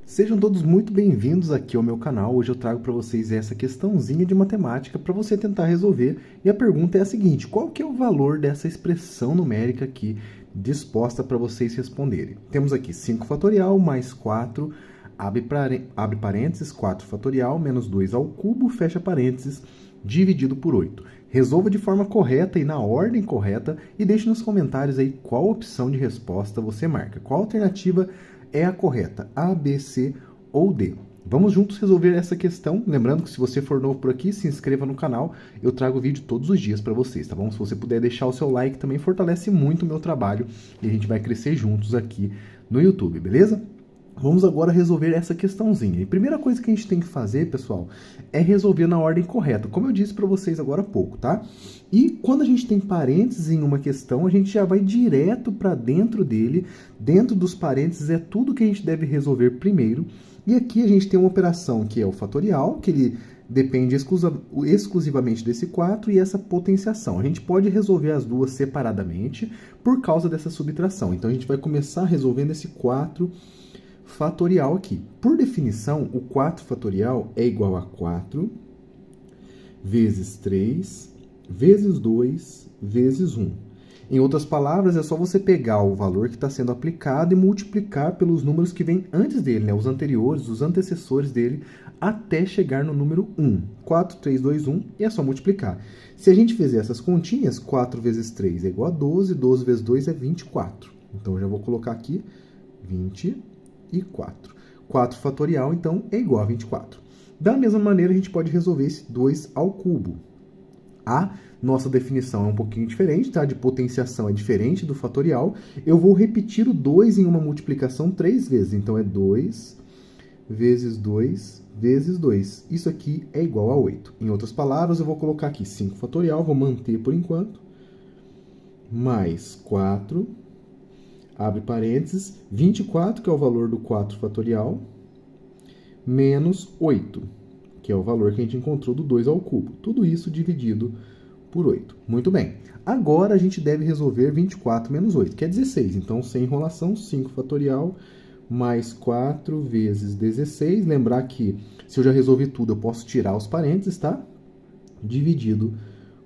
Sejam todos muito bem-vindos aqui ao meu canal. Hoje eu trago para vocês essa questãozinha de matemática para você tentar resolver. E a pergunta é a seguinte: qual que é o valor dessa expressão numérica aqui disposta para vocês responderem? Temos aqui 5 fatorial mais 4, abre parênteses, 4 fatorial menos 2 ao cubo, fecha parênteses, dividido por 8. Resolva de forma correta e na ordem correta e deixe nos comentários aí qual opção de resposta você marca. Qual alternativa é a correta? A, B, C ou D? Vamos juntos resolver essa questão. Lembrando que se você for novo por aqui, se inscreva no canal. Eu trago vídeo todos os dias para vocês, tá bom? Se você puder deixar o seu like, também fortalece muito o meu trabalho e a gente vai crescer juntos aqui no YouTube, beleza? Vamos agora resolver essa questãozinha. E a primeira coisa que a gente tem que fazer, pessoal, é resolver na ordem correta, como eu disse para vocês agora há pouco, tá? E quando a gente tem parênteses em uma questão, a gente já vai direto para dentro dele. Dentro dos parênteses é tudo que a gente deve resolver primeiro. E aqui a gente tem uma operação que é o fatorial, que ele depende exclusivamente desse 4 e essa potenciação. A gente pode resolver as duas separadamente por causa dessa subtração. Então a gente vai começar resolvendo esse 4 fatorial aqui. Por definição, o 4 fatorial é igual a 4 vezes 3 vezes 2 vezes 1. Em outras palavras, é só você pegar o valor que está sendo aplicado e multiplicar pelos números que vêm antes dele, né? Os anteriores, os antecessores dele, até chegar no número 1. 4, 3, 2, 1, e é só multiplicar. Se a gente fizer essas continhas, 4 vezes 3 é igual a 12, 12 vezes 2 é 24. Então, eu já vou colocar aqui 24. 4 fatorial, então, é igual a 24. Da mesma maneira, a gente pode resolver esse 2 ao cubo. A nossa definição é um pouquinho diferente, tá? De potenciação é diferente do fatorial. Eu vou repetir o 2 em uma multiplicação 3 vezes. Então, é 2 vezes 2 vezes 2. Isso aqui é igual a 8. Em outras palavras, eu vou colocar aqui 5 fatorial, vou manter por enquanto, mais 4, abre parênteses, 24, que é o valor do 4 fatorial, menos 8, que é o valor que a gente encontrou do 2 ao cubo. Tudo isso dividido por 8. Muito bem. Agora a gente deve resolver 24 menos 8, que é 16. Então, sem enrolação, 5 fatorial mais 4 vezes 16. Lembrar que se eu já resolvi tudo, eu posso tirar os parênteses, tá? Dividido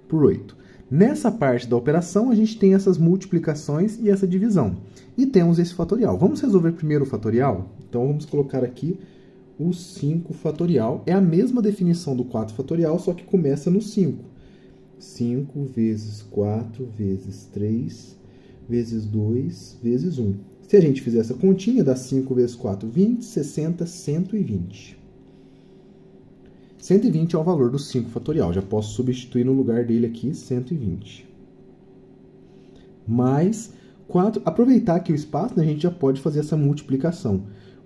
por 8. Nessa parte da operação, a gente tem essas multiplicações e essa divisão. E temos esse fatorial. Vamos resolver primeiro o fatorial? Então, vamos colocar aqui o 5 fatorial. É a mesma definição do 4 fatorial, só que começa no 5. 5 vezes 4 vezes 3 vezes 2 vezes 1. Se a gente fizer essa continha, dá 5 vezes 4, 20, 60, 120. 120 é o valor do 5 fatorial. Já posso substituir no lugar dele aqui 120. Mais 4. Aproveitar aqui o espaço, né, a gente já pode fazer essa multiplicação.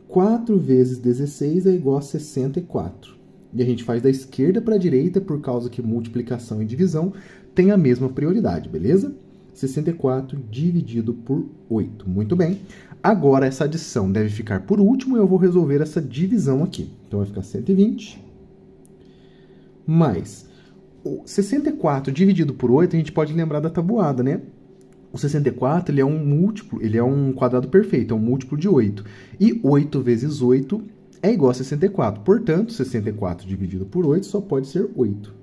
4 vezes 16 é igual a 64. E a gente faz da esquerda para a direita, por causa que multiplicação e divisão têm a mesma prioridade, beleza? 64 dividido por 8. Muito bem. Agora, essa adição deve ficar por último e eu vou resolver essa divisão aqui. Então, vai ficar 120 mais o 64 dividido por 8, a gente pode lembrar da tabuada, né? O 64 ele é um múltiplo, ele é um quadrado perfeito, é um múltiplo de 8. E 8 vezes 8 é igual a 64. Portanto, 64 dividido por 8 só pode ser 8.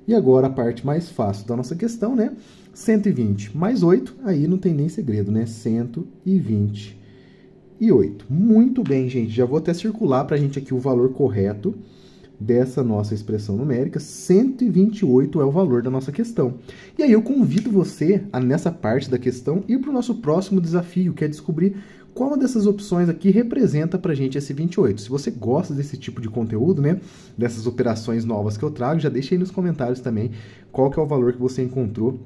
E agora a parte mais fácil da nossa questão, né? 120 mais 8, aí não tem nem segredo, né? 128. Muito bem, gente. Já vou até circular para a gente aqui o valor correto dessa nossa expressão numérica. 128 é o valor da nossa questão. E aí eu convido você, nessa parte da questão, ir para o nosso próximo desafio, que é descobrir qual dessas opções aqui representa para a gente esse 28. Se você gosta desse tipo de conteúdo, né, dessas operações novas que eu trago, já deixa aí nos comentários também qual que é o valor que você encontrou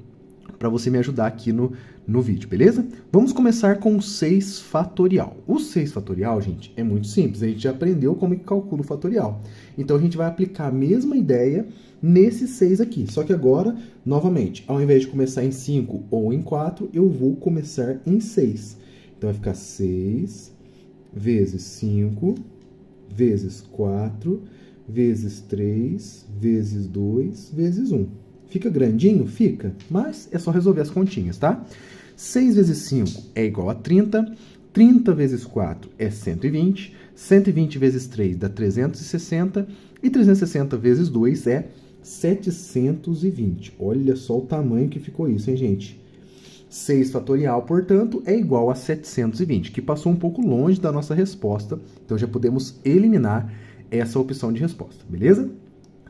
para você me ajudar aqui no vídeo, beleza? Vamos começar com o 6 fatorial. O 6 fatorial, gente, é muito simples. A gente já aprendeu como que calcula o fatorial. Então, a gente vai aplicar a mesma ideia nesse 6 aqui. Só que agora, novamente, ao invés de começar em 5 ou em 4, eu vou começar em 6. Então, vai ficar 6 vezes 5 vezes 4 vezes 3 vezes 2 vezes 1. Fica grandinho? Fica, mas é só resolver as continhas, tá? 6 vezes 5 é igual a 30, 30 vezes 4 é 120, 120 vezes 3 dá 360 e 360 vezes 2 é 720. Olha só o tamanho que ficou isso, hein, gente? 6 fatorial, portanto, é igual a 720, que passou um pouco longe da nossa resposta, então já podemos eliminar essa opção de resposta, beleza?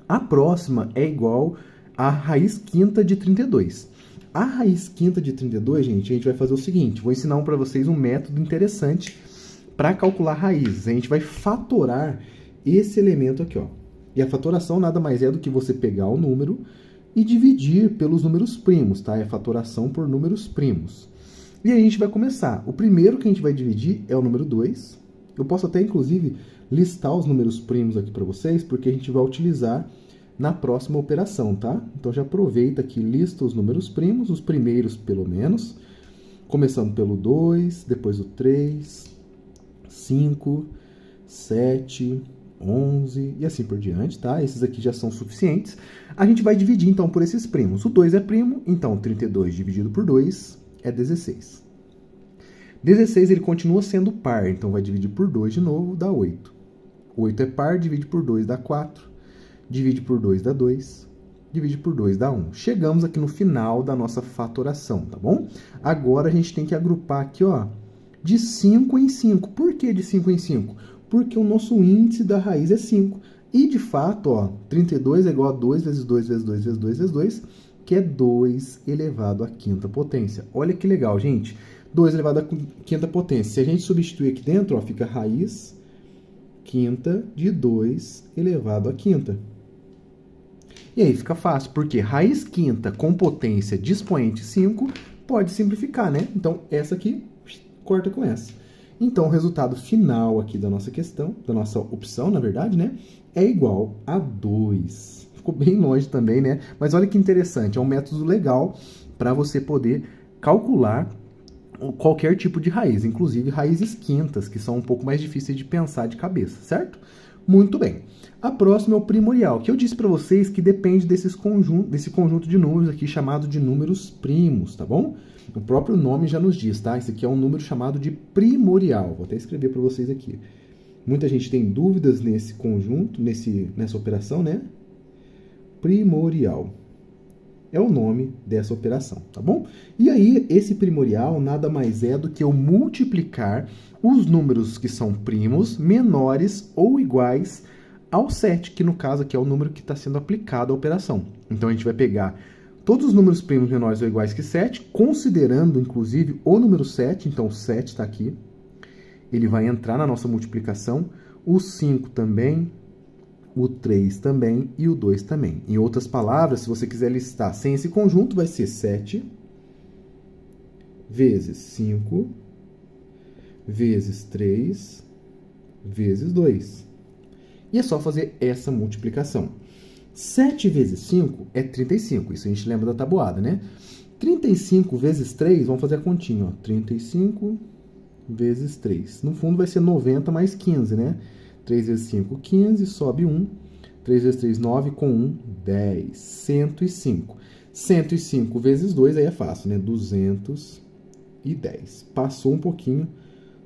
A próxima é igual a raiz quinta de 32. A raiz quinta de 32, gente, a gente vai fazer o seguinte, vou ensinar para vocês um método interessante para calcular raízes. A gente vai fatorar esse elemento aqui, ó. E a fatoração nada mais é do que você pegar o número e dividir pelos números primos, tá? É fatoração por números primos. E aí a gente vai começar. O primeiro que a gente vai dividir é o número 2. Eu posso até, inclusive, listar os números primos aqui para vocês, porque a gente vai utilizar na próxima operação, tá? Então já aproveita aqui, lista os números primos, os primeiros pelo menos, começando pelo 2, depois o 3, 5, 7, 11 e assim por diante, tá? Esses aqui já são suficientes. A gente vai dividir, então, por esses primos. O 2 é primo, então 32 dividido por 2 é 16. 16 ele continua sendo par, então vai dividir por 2 de novo, dá 8. 8 é par, divide por 2 dá 4. Divide por 2 dá 2. Divide por 2 dá 1. Chegamos aqui no final da nossa fatoração, tá bom? Agora a gente tem que agrupar aqui, ó, de 5 em 5. Por que de 5 em 5? Porque o nosso índice da raiz é 5. E, de fato, ó, 32 é igual a 2 vezes 2 vezes 2 vezes 2 vezes 2, que é 2 elevado à quinta potência. Olha que legal, gente. 2 elevado à quinta potência. Se a gente substituir aqui dentro, ó, fica raiz quinta de 2 elevado à quinta. E aí fica fácil, porque raiz quinta com potência de expoente 5 pode simplificar, né? Então, essa aqui corta com essa. Então, o resultado final aqui da nossa questão, da nossa opção, na verdade, né? É igual a 2. Ficou bem longe também, né? Mas olha que interessante, é um método legal para você poder calcular qualquer tipo de raiz, inclusive raízes quintas, que são um pouco mais difíceis de pensar de cabeça, certo? Muito bem. A próxima é o primorial, que eu disse para vocês que depende desse conjunto de números aqui chamado de números primos, tá bom? O próprio nome já nos diz, tá? Esse aqui é um número chamado de primorial. Vou até escrever para vocês aqui. Muita gente tem dúvidas nesse conjunto, nessa operação, né? Primorial é o nome dessa operação, tá bom? E aí, esse primorial nada mais é do que eu multiplicar os números que são primos menores ou iguais ao 7, que no caso aqui é o número que está sendo aplicado à operação. Então, a gente vai pegar todos os números primos menores ou iguais que 7, considerando, inclusive, o número 7. Então, o 7 está aqui. Ele vai entrar na nossa multiplicação. O 5 também, o 3 também e o 2 também. Em outras palavras, se você quiser listar sem esse conjunto, vai ser 7 vezes 5 vezes 3 vezes 2. E é só fazer essa multiplicação. 7 vezes 5 é 35. Isso a gente lembra da tabuada, né? 35 vezes 3, vamos fazer a continha, ó. 35 vezes 3. No fundo vai ser 90 mais 15, né? 3 vezes 5, 15, sobe 1. 3 vezes 3, 9, com 1, 10. 105. 105 vezes 2, aí é fácil, né? 210. Passou um pouquinho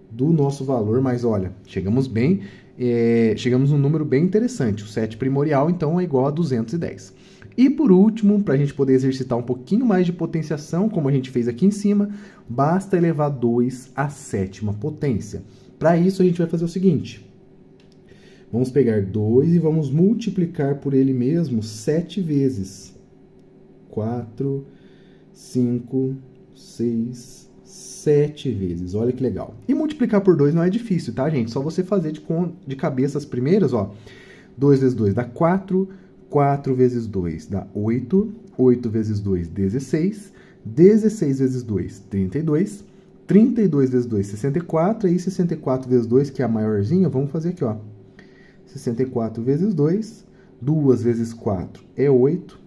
do nosso valor, mas olha, chegamos num número bem interessante. O 7 primorial, então, é igual a 210. E por último, para a gente poder exercitar um pouquinho mais de potenciação, como a gente fez aqui em cima, basta elevar 2 à sétima potência. Para isso, a gente vai fazer o seguinte. Vamos pegar 2 e vamos multiplicar por ele mesmo 7 vezes. 4, 5, 6, 7 vezes. Olha que legal. E multiplicar por 2 não é difícil, tá, gente? Só você fazer de cabeça as primeiras, ó. 2 vezes 2 dá 4. 4 vezes 2 dá 8. 8 vezes 2, 16. 16 vezes 2, 32. 32 vezes 2, 64. E 64 vezes 2, que é a maiorzinha, vamos fazer aqui, ó. 64 vezes 2, 2 vezes 4 é 8,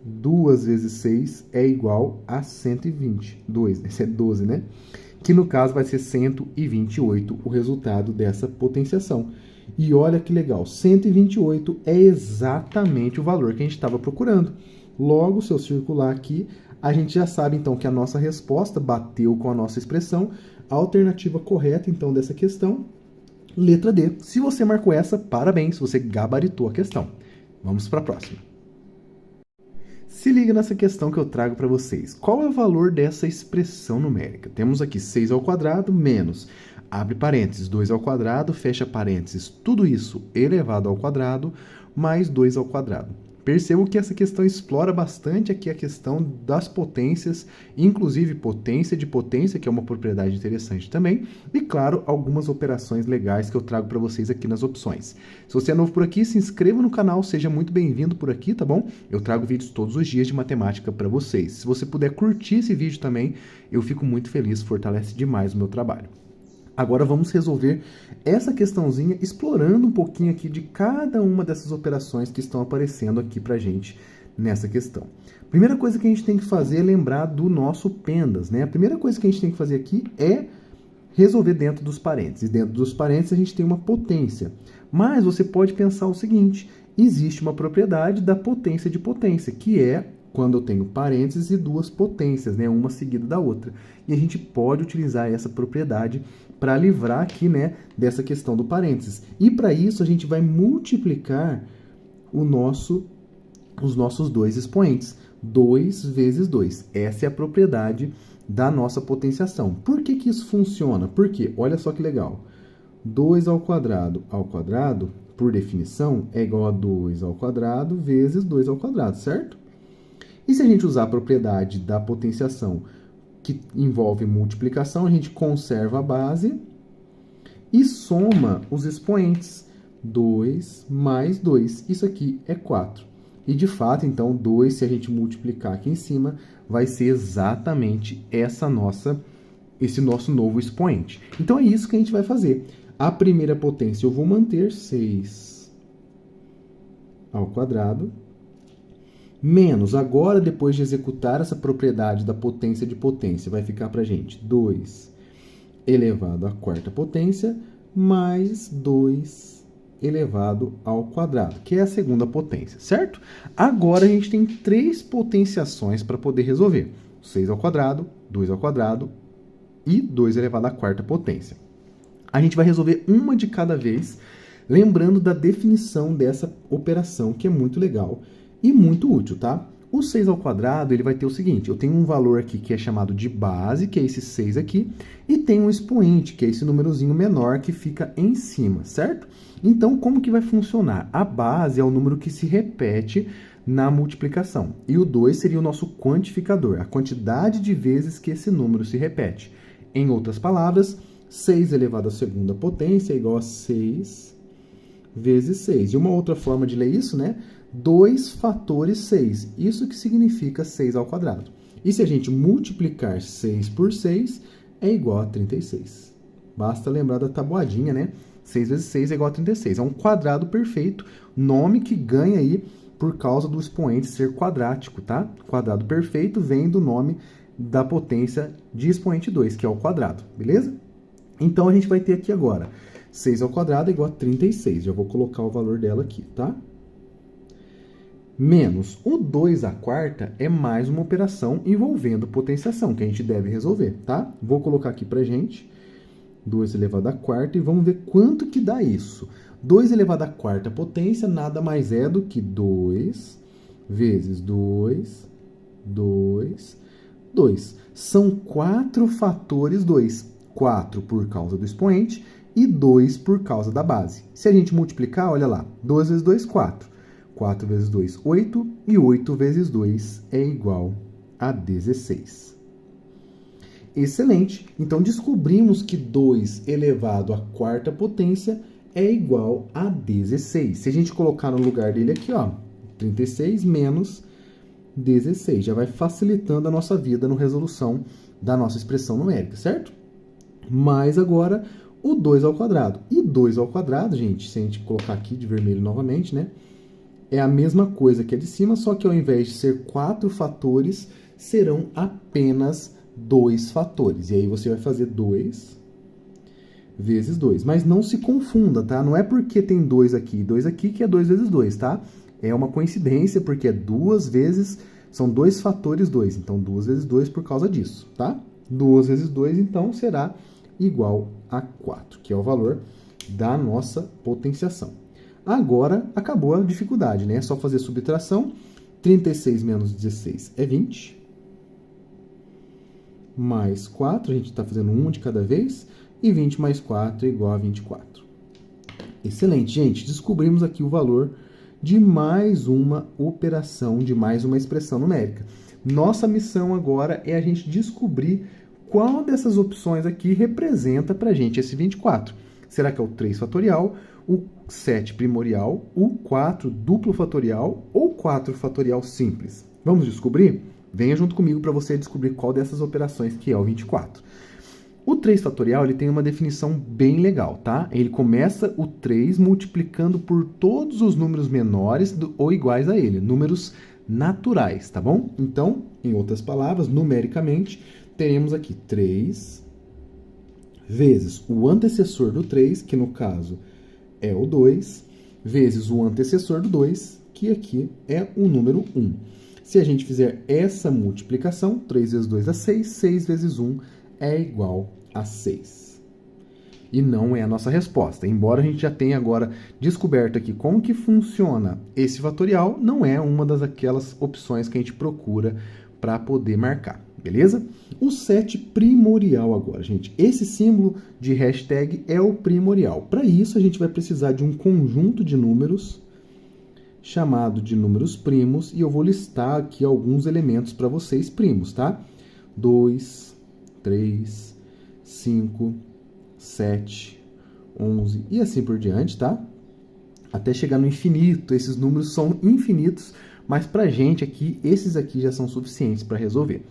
2 vezes 6 é igual a 120. 2, esse é 12, né? Que no caso vai ser 128 o resultado dessa potenciação. E olha que legal, 128 é exatamente o valor que a gente estava procurando. Logo, se eu circular aqui, a gente já sabe então que a nossa resposta bateu com a nossa expressão. A alternativa correta, então, dessa questão, letra D. Se você marcou essa, parabéns, você gabaritou a questão. Vamos para a próxima. Se liga nessa questão que eu trago para vocês. Qual é o valor dessa expressão numérica? Temos aqui 6 ao quadrado menos, abre parênteses, 2 ao quadrado, fecha parênteses, tudo isso elevado ao quadrado, mais 2 ao quadrado. Percebo que essa questão explora bastante aqui a questão das potências, inclusive potência de potência, que é uma propriedade interessante também, e claro, algumas operações legais que eu trago para vocês aqui nas opções. Se você é novo por aqui, se inscreva no canal, seja muito bem-vindo por aqui, tá bom? Eu trago vídeos todos os dias de matemática para vocês. Se você puder curtir esse vídeo também, eu fico muito feliz, fortalece demais o meu trabalho. Agora vamos resolver essa questãozinha explorando um pouquinho aqui de cada uma dessas operações que estão aparecendo aqui pra gente nessa questão. Primeira coisa que a gente tem que fazer é lembrar do nosso PENDAS, né? A primeira coisa que a gente tem que fazer aqui é resolver dentro dos parênteses. Dentro dos parênteses a gente tem uma potência. Mas você pode pensar o seguinte, existe uma propriedade da potência de potência, que é quando eu tenho parênteses e duas potências, né, uma seguida da outra. E a gente pode utilizar essa propriedade para livrar aqui, né, dessa questão do parênteses. E para isso a gente vai multiplicar os nossos dois expoentes. 2 vezes 2. Essa é a propriedade da nossa potenciação. Por que que isso funciona? Porque, olha só que legal. 2 ao quadrado, por definição, é igual a 2 ao quadrado vezes 2 ao quadrado, certo? E se a gente usar a propriedade da potenciação que envolve multiplicação, a gente conserva a base e soma os expoentes. 2 mais 2. Isso aqui é 4. E, de fato, então, 2, se a gente multiplicar aqui em cima, vai ser exatamente esse nosso novo expoente. Então, é isso que a gente vai fazer. A primeira potência eu vou manter, 6 ao quadrado, menos, agora, depois de executar essa propriedade da potência de potência, vai ficar para a gente 2 elevado à quarta potência, mais 2 elevado ao quadrado, que é a segunda potência, certo? Agora, a gente tem 3 potenciações para poder resolver. 6 ao quadrado, 2 ao quadrado e 2 elevado à quarta potência. A gente vai resolver uma de cada vez, lembrando da definição dessa operação, que é muito legal e muito útil, tá? O 6 ao quadrado, ele vai ter o seguinte, eu tenho um valor aqui que é chamado de base, que é esse 6 aqui, e tem um expoente, que é esse númerozinho menor que fica em cima, certo? Então, como que vai funcionar? A base é o número que se repete na multiplicação, e o 2 seria o nosso quantificador, a quantidade de vezes que esse número se repete. Em outras palavras, 6 elevado à segunda potência é igual a 6 vezes 6. E uma outra forma de ler isso, né? 2 fatores 6. Isso que significa 6 ao quadrado. E se a gente multiplicar 6 por 6, é igual a 36. Basta lembrar da tabuadinha, né? 6 vezes 6 é igual a 36. É um quadrado perfeito, nome que ganha aí por causa do expoente ser quadrático, tá? Quadrado perfeito vem do nome da potência de expoente 2, que é o quadrado, beleza? Então, a gente vai ter aqui agora 6 ao quadrado é igual a 36. Já vou colocar o valor dela aqui, tá? Menos o 2 à quarta é mais uma operação envolvendo potenciação, que a gente deve resolver, tá? Vou colocar aqui pra gente 2 elevado à quarta e vamos ver quanto que dá isso. 2 elevado à quarta potência nada mais é do que 2 vezes 2, 2, 2. São 4 fatores 2. 4 por causa do expoente e 2 por causa da base. Se a gente multiplicar, olha lá, 2 vezes 2, 4. 4 vezes 2, 8. E 8 vezes 2 é igual a 16. Excelente! Então, descobrimos que 2 elevado à quarta potência é igual a 16. Se a gente colocar no lugar dele aqui, ó, 36 menos 16. Já vai facilitando a nossa vida na resolução da nossa expressão numérica, certo? Mais agora o 2 ao quadrado. E 2 ao quadrado, gente, se a gente colocar aqui de vermelho novamente, né? É a mesma coisa que a de cima, só que ao invés de ser 4 fatores, serão apenas 2 fatores. E aí você vai fazer 2 vezes 2. Mas não se confunda, tá? Não é porque tem 2 aqui e 2 aqui que é 2 vezes 2, tá? É uma coincidência, porque é 2 vezes, são 2 fatores 2. Então, 2 vezes 2 por causa disso, tá? 2 vezes 2, então, será igual a 4, que é o valor da nossa potenciação. Agora, acabou a dificuldade, né? É só fazer subtração. 36 menos 16 é 20. Mais 4, a gente está fazendo 1 de cada vez. E 20 mais 4 é igual a 24. Excelente, gente. Descobrimos aqui o valor de mais uma operação, de mais uma expressão numérica. Nossa missão agora é a gente descobrir qual dessas opções aqui representa para a gente esse 24. Será que é o 3 fatorial, o 7 primorial, o 4 duplo fatorial ou 4 fatorial simples? Vamos descobrir? Venha junto comigo para você descobrir qual dessas operações que é o 24. O 3 fatorial ele tem uma definição bem legal, tá? Ele começa o 3 multiplicando por todos os números menores ou iguais a ele, números naturais, tá bom? Então, em outras palavras, numericamente, teremos aqui 3 vezes o antecessor do 3, que no caso é o 2, vezes o antecessor do 2, que aqui é o número 1. Se a gente fizer essa multiplicação, 3 vezes 2 dá 6, 6 vezes 1 é igual a 6. E não é a nossa resposta. Embora a gente já tenha agora descoberto aqui como que funciona esse fatorial, não é uma daquelas opções que a gente procura para poder marcar, beleza? O 7 primorial agora, gente. Esse símbolo de hashtag é o primorial. Para isso, a gente vai precisar de um conjunto de números chamado de números primos, e eu vou listar aqui alguns elementos para vocês primos, tá? 2, 3, 5, 7, 11 e assim por diante, tá? Até chegar no infinito. Esses números são infinitos, mas pra gente aqui, esses aqui já são suficientes para resolver.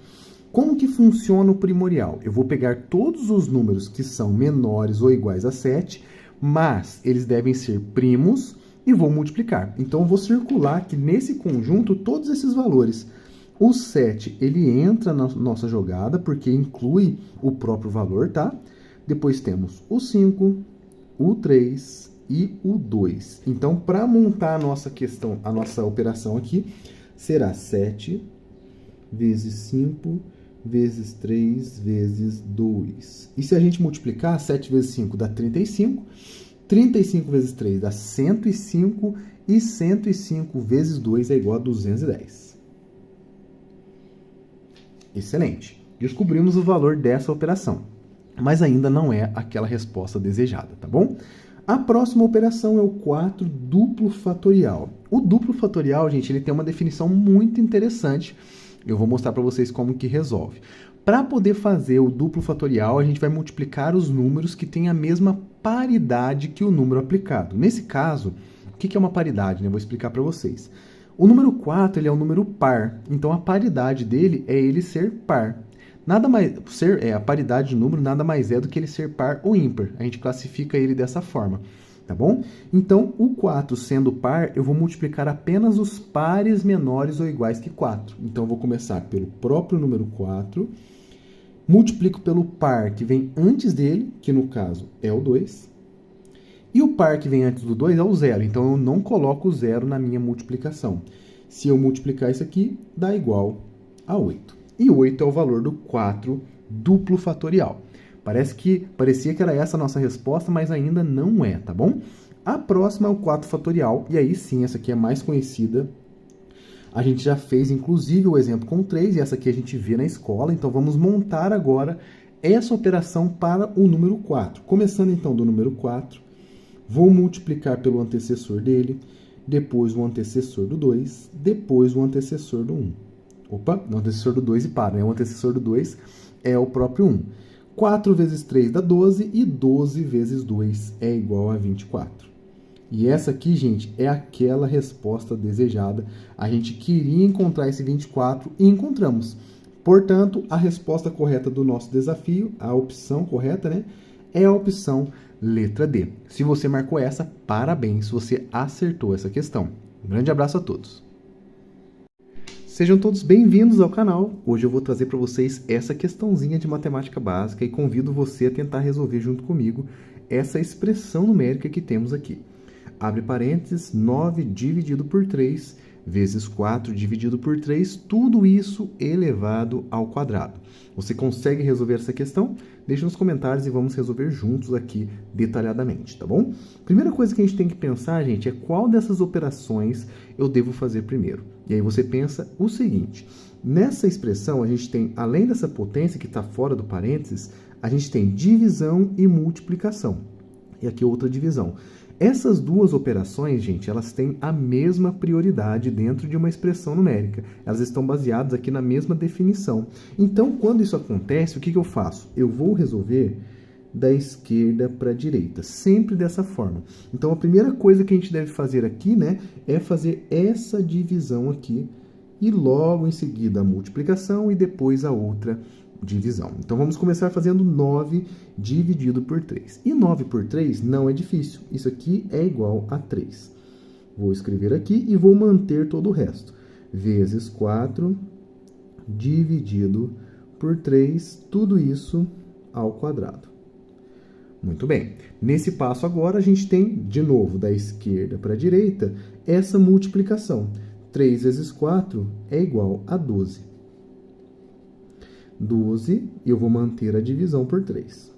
Como que funciona o primorial? Eu vou pegar todos os números que são menores ou iguais a 7, mas eles devem ser primos e vou multiplicar. Então, eu vou circular aqui nesse conjunto todos esses valores. O 7, ele entra na nossa jogada, porque inclui o próprio valor, tá? Depois temos o 5, o 3 e o 2. Então, para montar a nossa questão, a nossa operação aqui, será 7 vezes 5 vezes 3 vezes 2. E se a gente multiplicar, 7 vezes 5 dá 35, 35 vezes 3 dá 105 e 105 vezes 2 é igual a 210. Excelente. Descobrimos o valor dessa operação, mas ainda não é aquela resposta desejada, tá bom? A próxima operação é o 4 duplo fatorial. O duplo fatorial, gente, ele tem uma definição muito interessante. Eu vou mostrar para vocês como que resolve. Para poder fazer o duplo fatorial, a gente vai multiplicar os números que têm a mesma paridade que o número aplicado. Nesse caso, o que é uma paridade, né? Eu vou explicar para vocês. O número 4 ele é um número par, então a paridade dele é ele ser par. Nada mais a paridade de número nada mais é do que ele ser par ou ímpar. A gente classifica ele dessa forma, tá bom? Então, o 4 sendo par, eu vou multiplicar apenas os pares menores ou iguais que 4. Então, eu vou começar pelo próprio número 4, multiplico pelo par que vem antes dele, que no caso é o 2, e o par que vem antes do 2 é o 0, então eu não coloco o 0 na minha multiplicação. Se eu multiplicar isso aqui, dá igual a 8. E 8 é o valor do 4 duplo fatorial. Parecia que era essa a nossa resposta, mas ainda não é, tá bom? A próxima é o 4 fatorial, e aí sim, essa aqui é mais conhecida. A gente já fez, inclusive, o exemplo com 3, e essa aqui a gente vê na escola, então vamos montar agora essa operação para o número 4. Começando então do número 4, vou multiplicar pelo antecessor dele, depois o antecessor do 2, depois o antecessor do 1. Opa, o antecessor do 2 e para, né? O antecessor do 2 é o próprio 1. 4 vezes 3 dá 12 e 12 vezes 2 é igual a 24. E essa aqui, gente, é aquela resposta desejada. A gente queria encontrar esse 24 e encontramos. Portanto, a resposta correta do nosso desafio, a opção correta, né, é a opção letra D. Se você marcou essa, parabéns, você acertou essa questão. Um grande abraço a todos. Sejam todos bem-vindos ao canal. Hoje eu vou trazer para vocês essa questãozinha de matemática básica e convido você a tentar resolver junto comigo essa expressão numérica que temos aqui. Abre parênteses, 9 dividido por 3 vezes 4 dividido por 3, tudo isso elevado ao quadrado. Você consegue resolver essa questão? Deixe nos comentários e vamos resolver juntos aqui detalhadamente, tá bom? Primeira coisa que a gente tem que pensar, gente, é qual dessas operações eu devo fazer primeiro. E aí você pensa o seguinte: nessa expressão a gente tem, além dessa potência que está fora do parênteses, a gente tem divisão e multiplicação. E aqui outra divisão. Essas duas operações, gente, elas têm a mesma prioridade dentro de uma expressão numérica. Elas estão baseadas aqui na mesma definição. Então, quando isso acontece, o que eu faço? Eu vou resolver da esquerda para a direita, sempre dessa forma. Então, a primeira coisa que a gente deve fazer aqui, né, é fazer essa divisão aqui e logo em seguida a multiplicação e depois a outra divisão. Então, vamos começar fazendo 9 dividido por 3. E 9 por 3 não é difícil. Isso aqui é igual a 3. Vou escrever aqui e vou manter todo o resto. Vezes 4 dividido por 3, tudo isso ao quadrado. Muito bem. Nesse passo agora, a gente tem, de novo, da esquerda para a direita, essa multiplicação. 3 vezes 4 é igual a 12. 12, e eu vou manter a divisão por 3.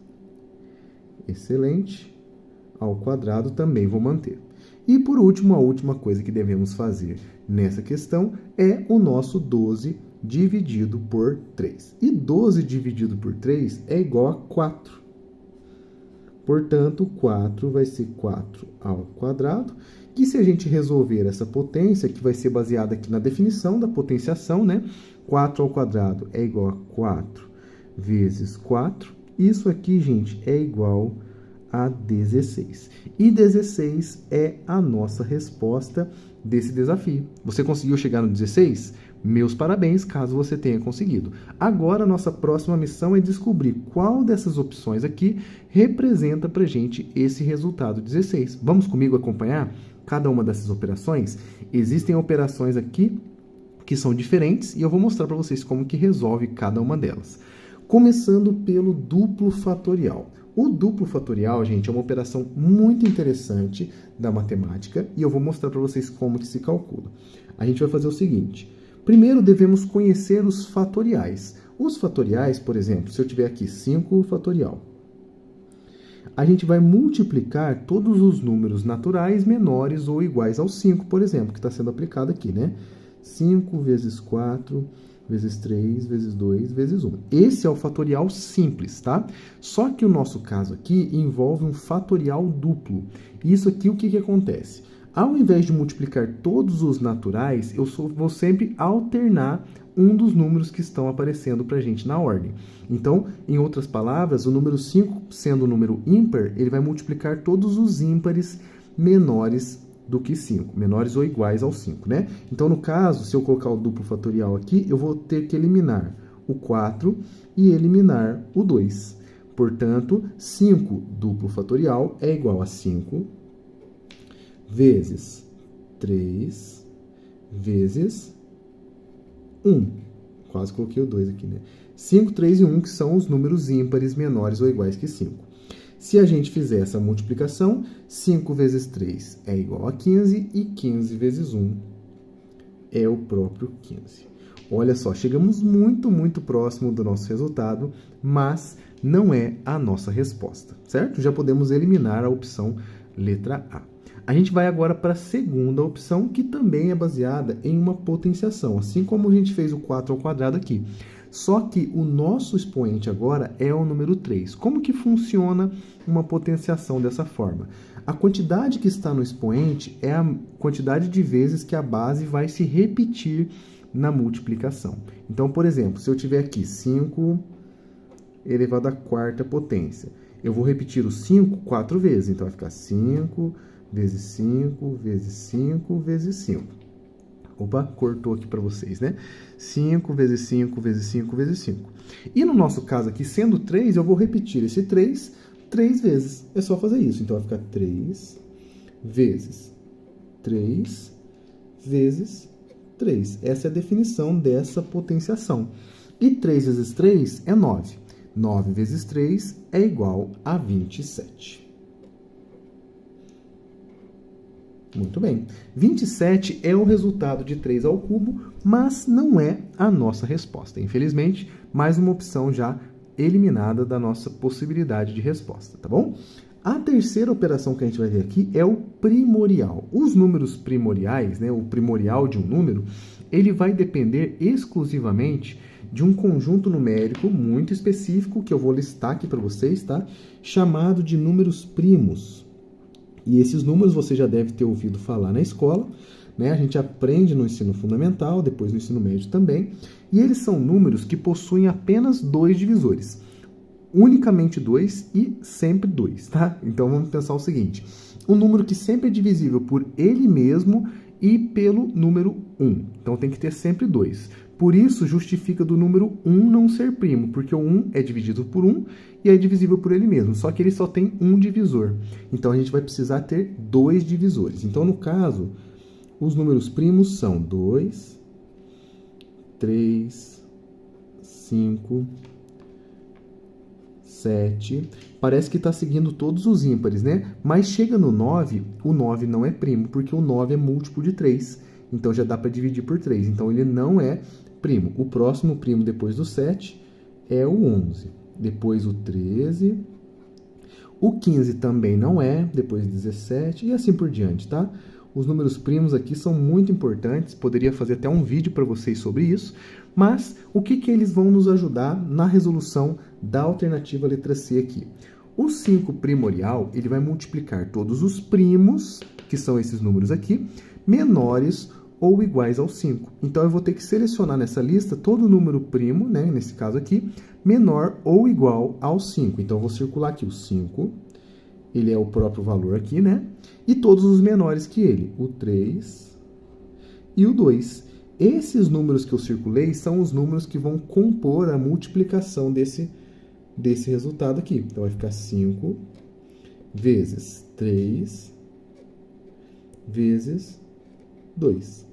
Excelente. Ao quadrado também vou manter. E, por último, a última coisa que devemos fazer nessa questão é o nosso 12 dividido por 3. E 12 dividido por 3 é igual a 4. Portanto, 4 vai ser 4 ao quadrado. Que se a gente resolver essa potência, que vai ser baseada aqui na definição da potenciação, né? 4 ao quadrado é igual a 4 vezes 4. Isso aqui, gente, é igual a 16. E 16 é a nossa resposta desse desafio. Você conseguiu chegar no 16? Meus parabéns, caso você tenha conseguido. Agora, a nossa próxima missão é descobrir qual dessas opções aqui representa para a gente esse resultado 16. Vamos comigo acompanhar cada uma dessas operações? Existem operações aqui que são diferentes e eu vou mostrar para vocês como que resolve cada uma delas. Começando pelo duplo fatorial. O duplo fatorial, gente, é uma operação muito interessante da matemática e eu vou mostrar para vocês como que se calcula. A gente vai fazer o seguinte: primeiro devemos conhecer os fatoriais. Os fatoriais, por exemplo, se eu tiver aqui 5 fatorial, a gente vai multiplicar todos os números naturais menores ou iguais ao 5, por exemplo, que está sendo aplicado aqui, né? 5 vezes 4, vezes 3, vezes 2, vezes 1. Esse é o fatorial simples, tá? Só que o nosso caso aqui envolve um fatorial duplo. Isso aqui, o que que acontece? Ao invés de multiplicar todos os naturais, vou sempre alternar um dos números que estão aparecendo para a gente na ordem. Então, em outras palavras, o número 5, sendo um número ímpar, ele vai multiplicar todos os ímpares menores do que 5, menores ou iguais ao 5, né? Então, no caso, se eu colocar o duplo fatorial aqui, eu vou ter que eliminar o 4 e eliminar o 2. Portanto, 5 duplo fatorial é igual a 5 vezes 3 vezes 1. Quase coloquei o 2 aqui, né? 5, 3 e 1, que são os números ímpares menores ou iguais que 5. Se a gente fizer essa multiplicação, 5 vezes 3 é igual a 15 e 15 vezes 1 é o próprio 15. Olha só, chegamos muito, muito próximo do nosso resultado, mas não é a nossa resposta, certo? Já podemos eliminar a opção letra A. A gente vai agora para a segunda opção, que também é baseada em uma potenciação, assim como a gente fez o 4 ao quadrado aqui. Só que o nosso expoente agora é o número 3. Como que funciona uma potenciação dessa forma? A quantidade que está no expoente é a quantidade de vezes que a base vai se repetir na multiplicação. Então, por exemplo, se eu tiver aqui 5 elevado à quarta potência, eu vou repetir o 5 4 vezes. Então, vai ficar 5 vezes 5 vezes 5 vezes 5. Opa, cortou aqui para vocês, né? 5 vezes 5 vezes 5 vezes 5. E no nosso caso aqui, sendo 3, eu vou repetir esse 3 vezes. É só fazer isso. Então, vai ficar 3 vezes 3 vezes 3. Essa é a definição dessa potenciação. E 3 vezes 3 é 9. 9 vezes 3 é igual a 27. Muito bem. 27 é o resultado de 3 ao cubo, mas não é a nossa resposta. Infelizmente, mais uma opção já eliminada da nossa possibilidade de resposta, tá bom? A terceira operação que a gente vai ver aqui é o primorial. Os números primoriais, né, o primorial de um número, ele vai depender exclusivamente de um conjunto numérico muito específico, que eu vou listar aqui para vocês, tá? Chamado de números primos. E esses números você já deve ter ouvido falar na escola, né? A gente aprende no ensino fundamental, depois no ensino médio também. E eles são números que possuem apenas 2 divisores. Unicamente 2 e sempre 2, tá? Então vamos pensar o seguinte. Um número que sempre é divisível por ele mesmo e pelo número 1. Então tem que ter sempre 2. Por isso, justifica do número 1 não ser primo, porque o 1 é dividido por 1 e é divisível por ele mesmo, só que ele só tem um divisor. Então, a gente vai precisar ter 2 divisores. Então, no caso, os números primos são 2, 3, 5, 7. Parece que está seguindo todos os ímpares, né? Mas chega no 9, o 9 não é primo, porque o 9 é múltiplo de 3. Então, já dá para dividir por 3. Então, ele não é primo. O próximo primo depois do 7 é o 11. Depois o 13. O 15 também não é, depois 17 e assim por diante, tá? Os números primos aqui são muito importantes, poderia fazer até um vídeo para vocês sobre isso, mas o que eles vão nos ajudar na resolução da alternativa letra C aqui? O 5 primorial, ele vai multiplicar todos os primos, que são esses números aqui, menores ou iguais ao 5. Então, eu vou ter que selecionar nessa lista todo número primo, né, nesse caso aqui, menor ou igual ao 5. Então, eu vou circular aqui o 5, ele é o próprio valor aqui, né? E todos os menores que ele, o 3 e o 2. Esses números que eu circulei são os números que vão compor a multiplicação desse resultado aqui. Então, vai ficar 5 vezes 3 vezes 2.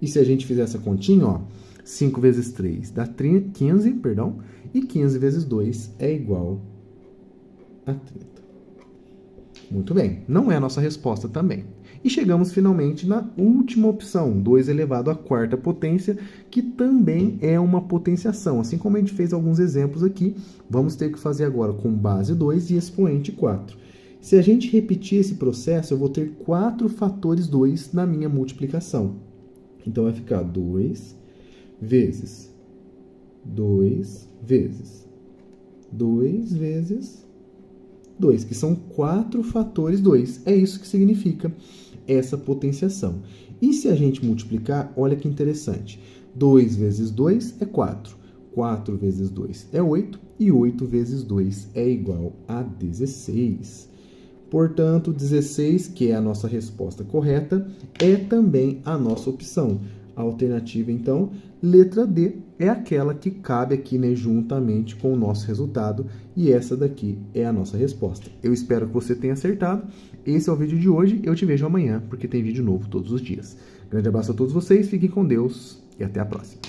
E se a gente fizer essa continha, ó, 5 vezes 3 dá 15, perdão, e 15 vezes 2 é igual a 30. Muito bem, não é a nossa resposta também. E chegamos finalmente na última opção, 2 elevado à quarta potência, que também é uma potenciação. Assim como a gente fez alguns exemplos aqui, vamos ter que fazer agora com base 2 e expoente 4. Se a gente repetir esse processo, eu vou ter 4 fatores 2 na minha multiplicação. Então, vai ficar 2 vezes 2 vezes 2 vezes 2, que são 4 fatores 2. É isso que significa essa potenciação. E se a gente multiplicar, olha que interessante. 2 vezes 2 é 4. 4 vezes 2 é 8. E 8 vezes 2 é igual a 16. Portanto, 16, que é a nossa resposta correta, é também a nossa opção. A alternativa, então, letra D, é aquela que cabe aqui, né, juntamente com o nosso resultado, e essa daqui é a nossa resposta. Eu espero que você tenha acertado. Esse é o vídeo de hoje, eu te vejo amanhã, porque tem vídeo novo todos os dias. Grande abraço a todos vocês, fiquem com Deus e até a próxima.